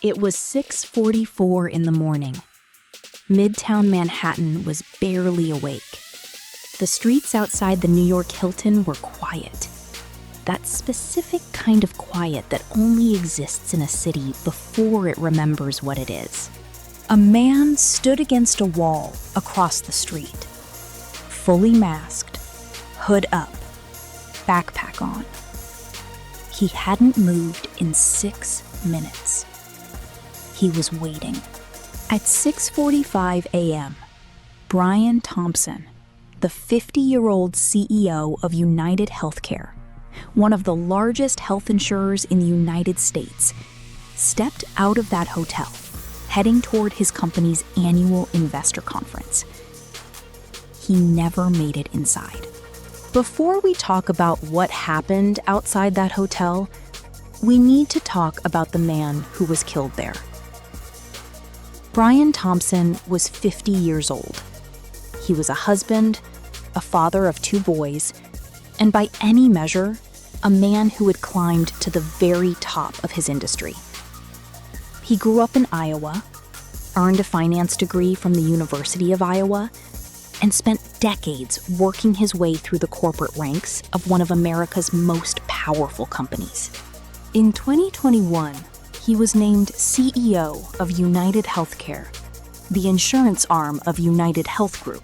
It was 6:44 in the morning. Midtown Manhattan was barely awake. The streets outside the New York Hilton were quiet. That specific kind of quiet that only exists in a city before it remembers what it is. A man stood against a wall across the street. Fully masked, hood up, backpack on. He hadn't moved in 6 minutes. He was waiting. At 6:45 a.m., Brian Thompson, the 50-year-old CEO of UnitedHealthcare, one of the largest health insurers in the United States, stepped out of that hotel, heading toward his company's annual investor conference. He never made it inside. Before we talk about what happened outside that hotel, we need to talk about the man who was killed there. Brian Thompson was 50 years old. He was a husband, a father of 2 boys, and by any measure, a man who had climbed to the very top of his industry. He grew up in Iowa, earned a finance degree from the University of Iowa, and spent decades working his way through the corporate ranks of one of America's most powerful companies. In 2021, he was named CEO of UnitedHealthcare, the insurance arm of UnitedHealth Group,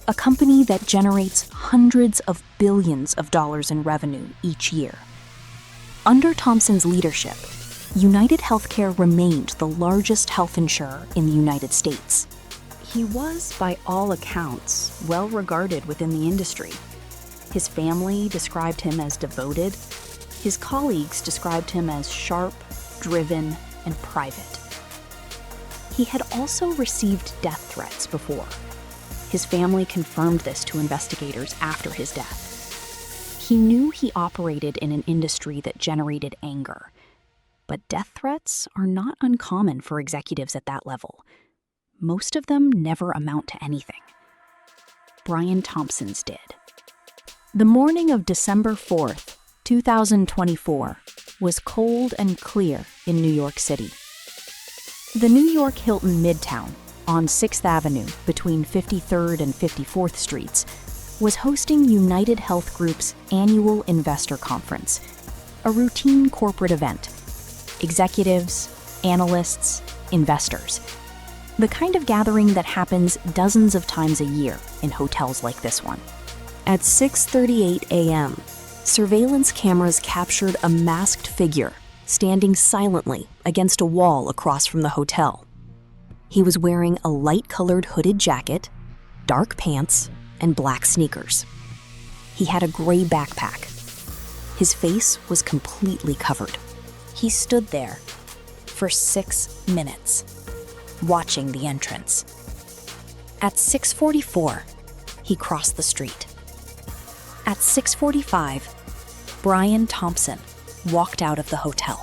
a company that generates hundreds of billions of dollars in revenue each year. Under Thompson's leadership, UnitedHealthcare remained the largest health insurer in the United States. He was, by all accounts, well regarded within the industry. His family described him as devoted. His colleagues described him as sharp, driven, and private. He had also received death threats before. His family confirmed this to investigators after his death. He knew he operated in an industry that generated anger, but death threats are not uncommon for executives at that level. Most of them never amount to anything. Brian Thompson's did. The morning of December 4th, 2024, was cold and clear in New York City. The New York Hilton Midtown, on 6th Avenue between 53rd and 54th Streets, was hosting UnitedHealth Group's annual investor conference, a routine corporate event. Executives, analysts, investors. The kind of gathering that happens dozens of times a year in hotels like this one. At 6:38 a.m., surveillance cameras captured a masked figure standing silently against a wall across from the hotel. He was wearing a light-colored hooded jacket, dark pants, and black sneakers. He had a gray backpack. His face was completely covered. He stood there for 6 minutes, watching the entrance. At 6:44, he crossed the street. At 6:45, Brian Thompson walked out of the hotel.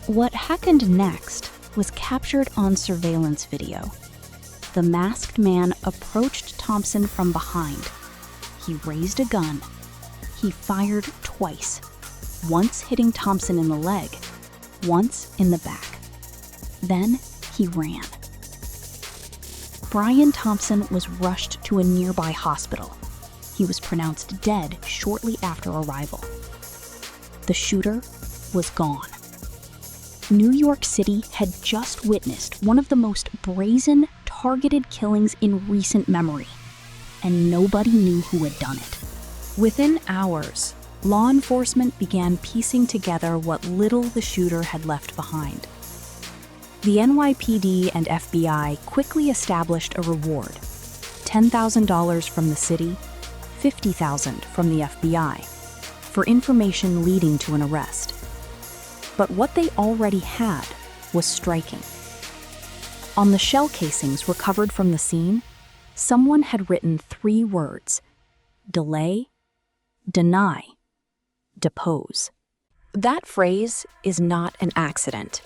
What happened next was captured on surveillance video. The masked man approached Thompson from behind. He raised a gun. He fired twice, once hitting Thompson in the leg, once in the back. Then he ran. Brian Thompson was rushed to a nearby hospital. He was pronounced dead shortly after arrival. The shooter was gone. New York City had just witnessed one of the most brazen, targeted killings in recent memory, and nobody knew who had done it. Within hours, law enforcement began piecing together what little the shooter had left behind. The NYPD and FBI quickly established a reward: $10,000 from the city, $50,000 from the FBI, for information leading to an arrest. But what they already had was striking. On the shell casings recovered from the scene, someone had written 3 words: delay, deny, depose. That phrase is not an accident.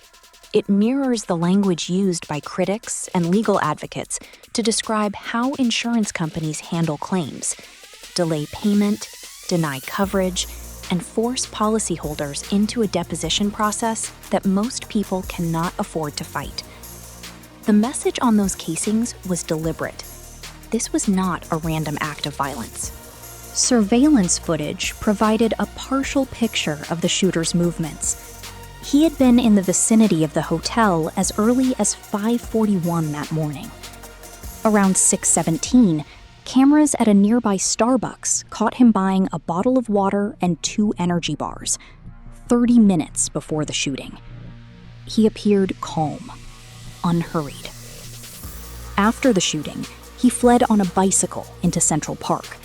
It mirrors the language used by critics and legal advocates to describe how insurance companies handle claims: delay payment, deny coverage, and force policyholders into a deposition process that most people cannot afford to fight. The message on those casings was deliberate. This was not a random act of violence. Surveillance footage provided a partial picture of the shooter's movements. He had been in the vicinity of the hotel as early as 5:41 that morning. Around 6:17, cameras at a nearby Starbucks caught him buying a bottle of water and 2 energy bars, 30 minutes before the shooting. He appeared calm, unhurried. After the shooting, he fled on a bicycle into Central Park.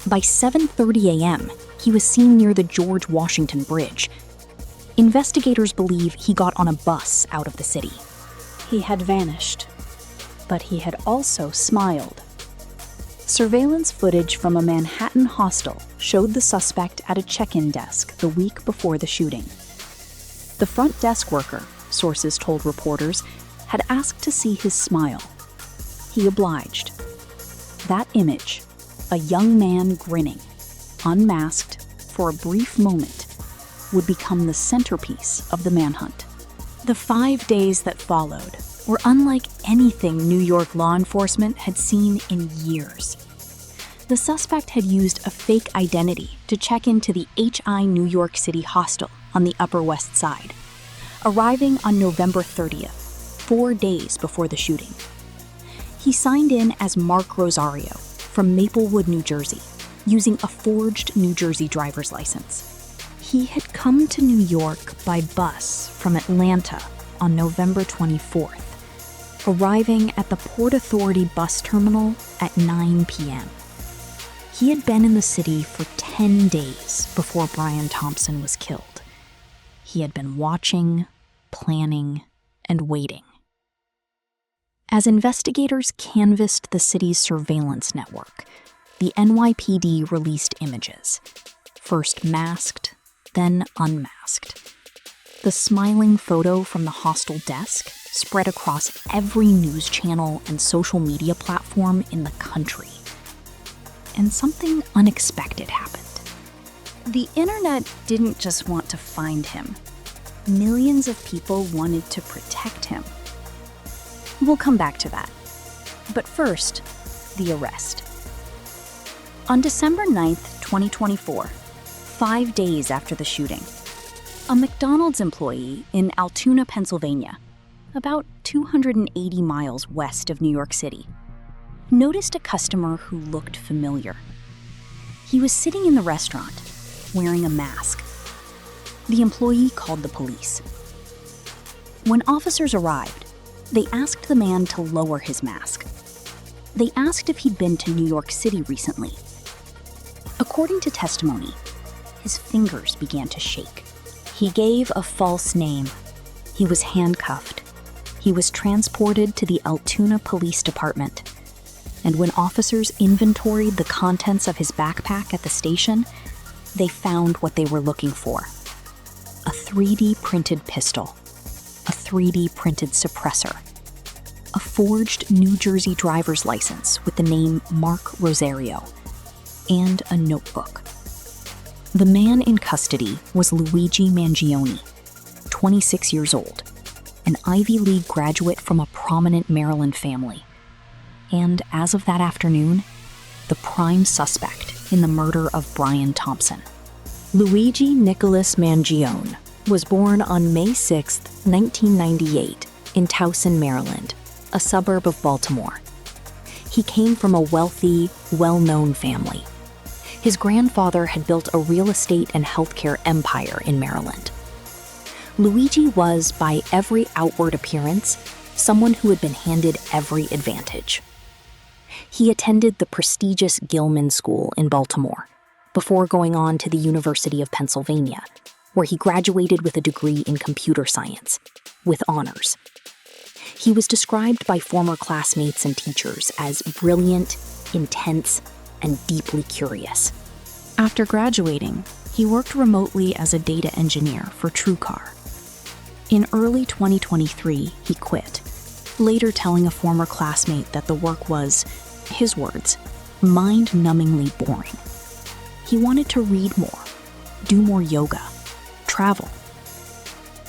By 7:30 a.m., he was seen near the George Washington Bridge. Investigators believe he got on a bus out of the city. He had vanished, but he had also smiled. Surveillance footage from a Manhattan hostel showed the suspect at a check-in desk the week before the shooting. The front desk worker, sources told reporters, had asked to see his smile. He obliged. That image, a young man grinning, unmasked, for a brief moment, would become the centerpiece of the manhunt. The 5 days that followed were unlike anything New York law enforcement had seen in years. The suspect had used a fake identity to check into the HI New York City hostel on the Upper West Side, arriving on November 30th, 4 days before the shooting. He signed in as Mark Rosario from Maplewood, New Jersey, using a forged New Jersey driver's license. He had come to New York by bus from Atlanta on November 24th, arriving at the Port Authority bus terminal at 9 p.m. He had been in the city for 10 days before Brian Thompson was killed. He had been watching, planning, and waiting. As investigators canvassed the city's surveillance network, the NYPD released images, first masked, then unmasked. The smiling photo from the hostel desk spread across every news channel and social media platform in the country. And something unexpected happened. The internet didn't just want to find him. Millions of people wanted to protect him. We'll come back to that. But first, the arrest. On December 9th, 2024, 5 days after the shooting, a McDonald's employee in Altoona, Pennsylvania, about 280 miles west of New York City, noticed a customer who looked familiar. He was sitting in the restaurant, wearing a mask. The employee called the police. When officers arrived, they asked the man to lower his mask. They asked if he'd been to New York City recently. According to testimony, his fingers began to shake. He gave a false name. He was handcuffed. He was transported to the Altoona Police Department. And when officers inventoried the contents of his backpack at the station, they found what they were looking for. A 3D printed pistol, a 3D printed suppressor, a forged New Jersey driver's license with the name Mark Rosario, and a notebook. The man in custody was Luigi Mangione, 26 years old, an Ivy League graduate from a prominent Maryland family, and as of that afternoon, the prime suspect in the murder of Brian Thompson. Luigi Nicholas Mangione was born on May 6, 1998, in Towson, Maryland, a suburb of Baltimore. He came from a wealthy, well-known family. His grandfather had built a real estate and healthcare empire in Maryland. Luigi was, by every outward appearance, someone who had been handed every advantage. He attended the prestigious Gilman School in Baltimore, before going on to the University of Pennsylvania, where he graduated with a degree in computer science, with honors. He was described by former classmates and teachers as brilliant, intense, and deeply curious. After graduating, he worked remotely as a data engineer for TrueCar. In early 2023, he quit, later telling a former classmate that the work was, his words, mind-numbingly boring. He wanted to read more, do more yoga, travel.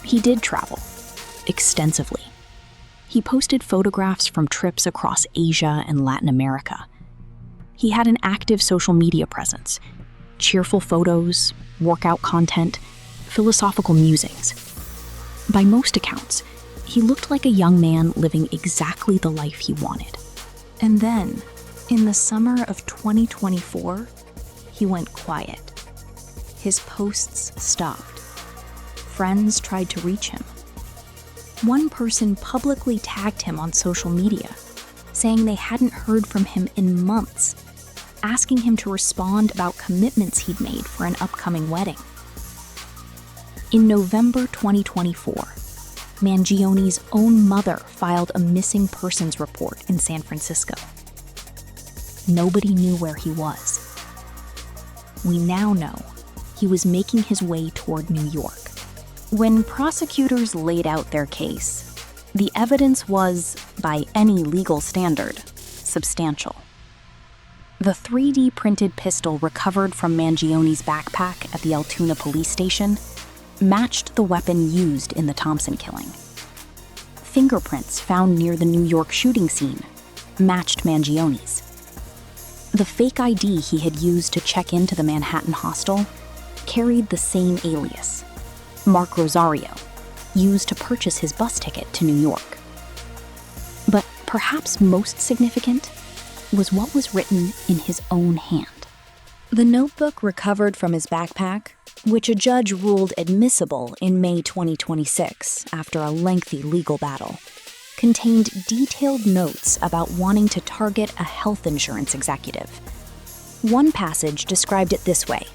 He did travel, extensively. He posted photographs from trips across Asia and Latin America. He had an active social media presence, cheerful photos, workout content, philosophical musings. By most accounts, he looked like a young man living exactly the life he wanted. And then, in the summer of 2024, he went quiet. His posts stopped. Friends tried to reach him. One person publicly tagged him on social media, saying they hadn't heard from him in months, asking him to respond about commitments he'd made for an upcoming wedding. In November 2024, Mangione's own mother filed a missing persons report in San Francisco. Nobody knew where he was. We now know he was making his way toward New York. When prosecutors laid out their case, the evidence was, by any legal standard, substantial. The 3D printed pistol recovered from Mangione's backpack at the Altoona police station matched the weapon used in the Thompson killing. Fingerprints found near the New York shooting scene matched Mangione's. The fake ID he had used to check into the Manhattan hostel carried the same alias, Mark Rosario, used to purchase his bus ticket to New York. But perhaps most significant was what was written in his own hand. The notebook recovered from his backpack, which a judge ruled admissible in May 2026 after a lengthy legal battle, contained detailed notes about wanting to target a health insurance executive. One passage described it this way: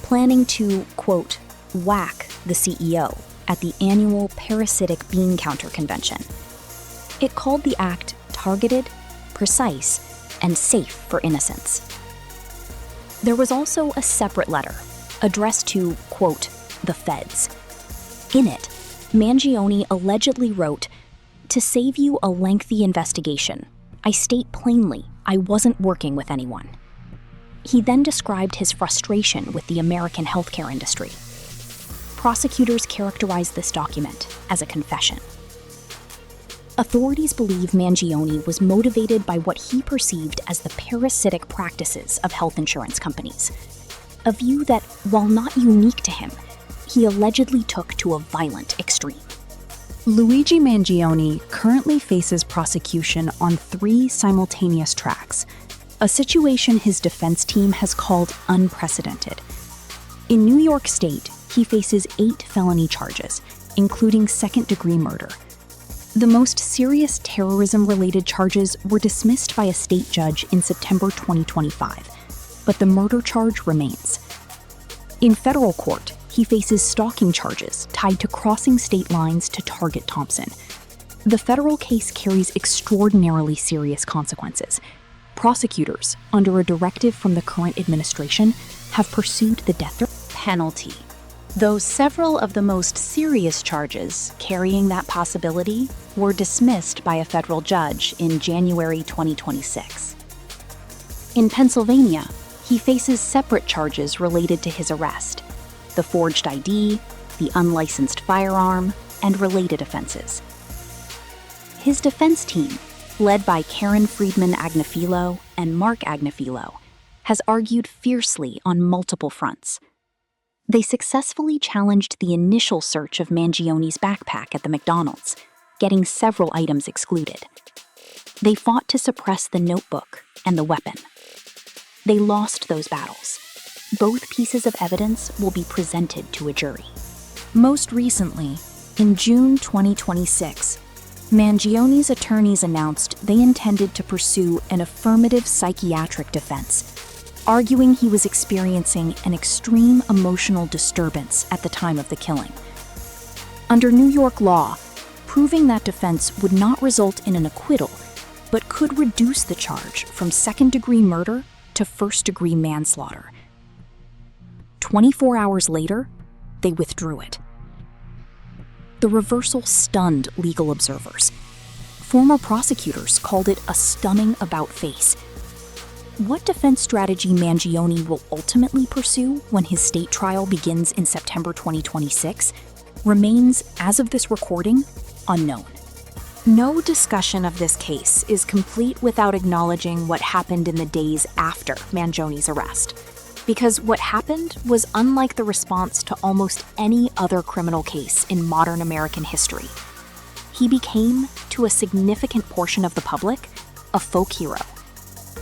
planning to, quote, whack the CEO at the annual parasitic bean counter convention. It called the act targeted, precise, and safe for innocents. There was also a separate letter addressed to, quote, the feds. In it, Mangione allegedly wrote, "To save you a lengthy investigation, I state plainly I wasn't working with anyone." He then described his frustration with the American healthcare industry. Prosecutors characterized this document as a confession. Authorities believe Mangione was motivated by what he perceived as the parasitic practices of health insurance companies, a view that, while not unique to him, he allegedly took to a violent extreme. Luigi Mangione currently faces prosecution on 3 simultaneous tracks, a situation his defense team has called unprecedented. In New York State, he faces 8 felony charges, including second-degree murder. The most serious terrorism-related charges were dismissed by a state judge in September 2025, but the murder charge remains. In federal court, he faces stalking charges tied to crossing state lines to target Thompson. The federal case carries extraordinarily serious consequences. Prosecutors, under a directive from the current administration, have pursued the death penalty. Though several of the most serious charges carrying that possibility were dismissed by a federal judge in January 2026. In Pennsylvania, he faces separate charges related to his arrest: the forged ID, the unlicensed firearm, and related offenses. His defense team, led by Karen Friedman Agnifilo and Mark Agnifilo, has argued fiercely on multiple fronts. They successfully challenged the initial search of Mangione's backpack at the McDonald's, getting several items excluded. They fought to suppress the notebook and the weapon. They lost those battles. Both pieces of evidence will be presented to a jury. Most recently, in June 2026, Mangione's attorneys announced they intended to pursue an affirmative psychiatric defense, arguing he was experiencing an extreme emotional disturbance at the time of the killing. Under New York law, proving that defense would not result in an acquittal, but could reduce the charge from second-degree murder to first-degree manslaughter. 24 hours later, they withdrew it. The reversal stunned legal observers. Former prosecutors called it a stunning about-face. What defense strategy Mangione will ultimately pursue when his state trial begins in September 2026 remains, as of this recording, unknown. No discussion of this case is complete without acknowledging what happened in the days after Mangione's arrest. Because what happened was unlike the response to almost any other criminal case in modern American history. He became, to a significant portion of the public, a folk hero.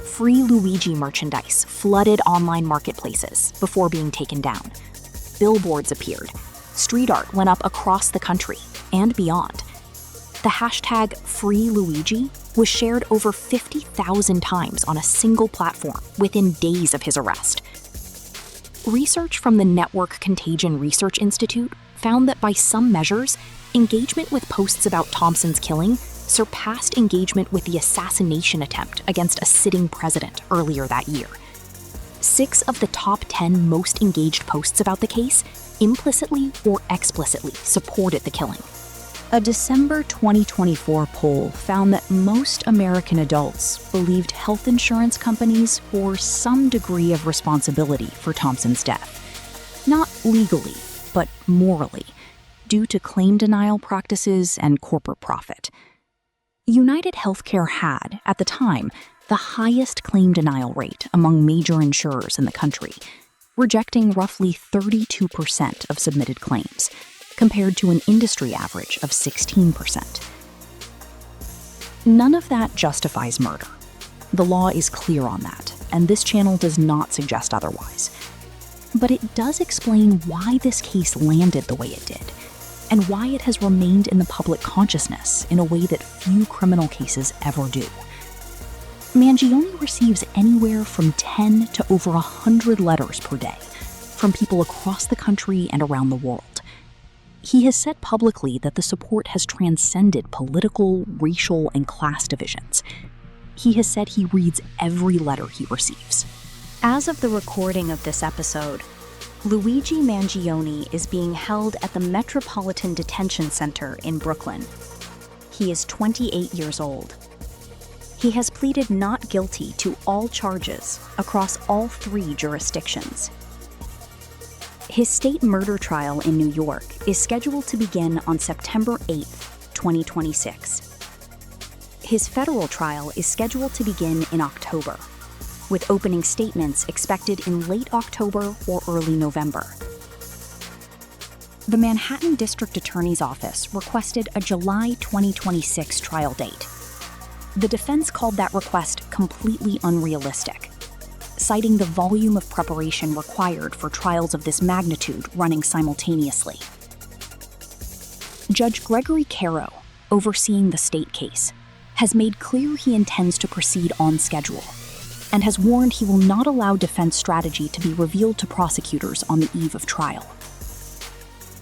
Free Luigi merchandise flooded online marketplaces before being taken down. Billboards appeared. Street art went up across the country and beyond. The hashtag #FreeLuigi was shared over 50,000 times on a single platform within days of his arrest. Research from the Network Contagion Research Institute found that by some measures, engagement with posts about Thompson's killing surpassed engagement with the assassination attempt against a sitting president earlier that year. 6 of the top 10 most engaged posts about the case implicitly or explicitly supported the killing. A December 2024 poll found that most American adults believed health insurance companies bore some degree of responsibility for Thompson's death. Not legally, but morally, due to claim denial practices and corporate profit. UnitedHealthcare had, at the time, the highest claim denial rate among major insurers in the country, rejecting roughly 32% of submitted claims, compared to an industry average of 16%. None of that justifies murder. The law is clear on that, and this channel does not suggest otherwise. But it does explain why this case landed the way it did, and why it has remained in the public consciousness in a way that few criminal cases ever do. Mangione receives anywhere from 10 to over 100 letters per day from people across the country and around the world. He has said publicly that the support has transcended political, racial, and class divisions. He has said he reads every letter he receives. As of the recording of this episode, Luigi Mangione is being held at the Metropolitan Detention Center in Brooklyn. He is 28 years old. He has pleaded not guilty to all charges across all 3 jurisdictions. His state murder trial in New York is scheduled to begin on September 8, 2026. His federal trial is scheduled to begin in October, with opening statements expected in late October or early November. The Manhattan District Attorney's Office requested a July 2026 trial date. The defense called that request completely unrealistic, citing the volume of preparation required for trials of this magnitude running simultaneously. Judge Gregory Caro, overseeing the state case, has made clear he intends to proceed on schedule, and has warned he will not allow defense strategy to be revealed to prosecutors on the eve of trial.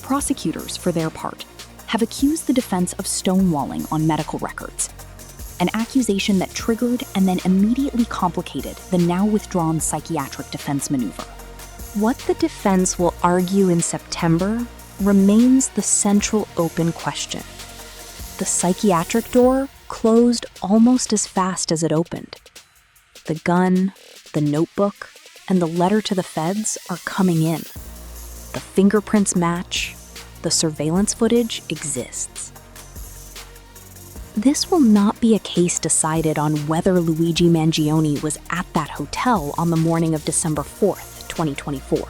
Prosecutors, for their part, have accused the defense of stonewalling on medical records, an accusation that triggered and then immediately complicated the now withdrawn psychiatric defense maneuver. What the defense will argue in September remains the central open question. The psychiatric door closed almost as fast as it opened. The gun, the notebook, and the letter to the feds are coming in. The fingerprints match. The surveillance footage exists. This will not be a case decided on whether Luigi Mangione was at that hotel on the morning of December 4th, 2024.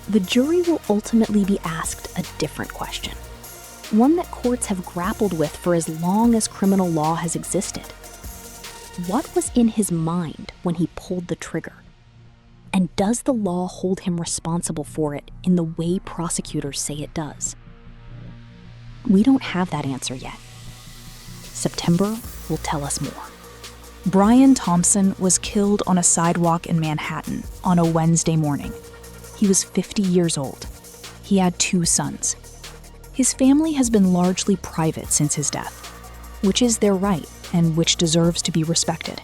The jury will ultimately be asked a different question, one that courts have grappled with for as long as criminal law has existed. What was in his mind when he pulled the trigger? And does the law hold him responsible for it in the way prosecutors say it does? We don't have that answer yet. September will tell us more. Brian Thompson was killed on a sidewalk in Manhattan on a Wednesday morning. He was 50 years old. He had 2 sons. His family has been largely private since his death, which is their right and which deserves to be respected.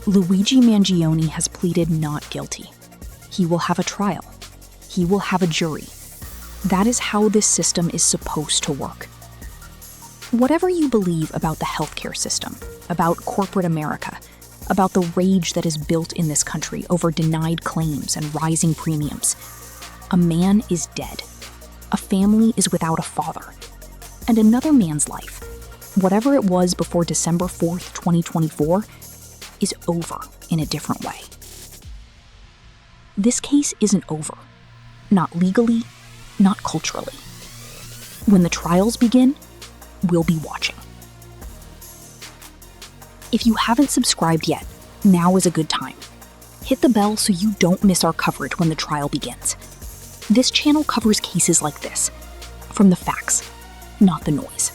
Luigi Mangione has pleaded not guilty. He will have a trial. He will have a jury. That is how this system is supposed to work. Whatever you believe about the healthcare system, about corporate America, about the rage that is built in this country over denied claims and rising premiums. A man is dead. A family is without a father. And another man's life, whatever it was before December 4th, 2024, is over in a different way. This case isn't over. Not legally, not culturally. When the trials begin, we'll be watching. If you haven't subscribed yet, now is a good time. Hit the bell so you don't miss our coverage when the trial begins. This channel covers cases like this, from the facts, not the noise.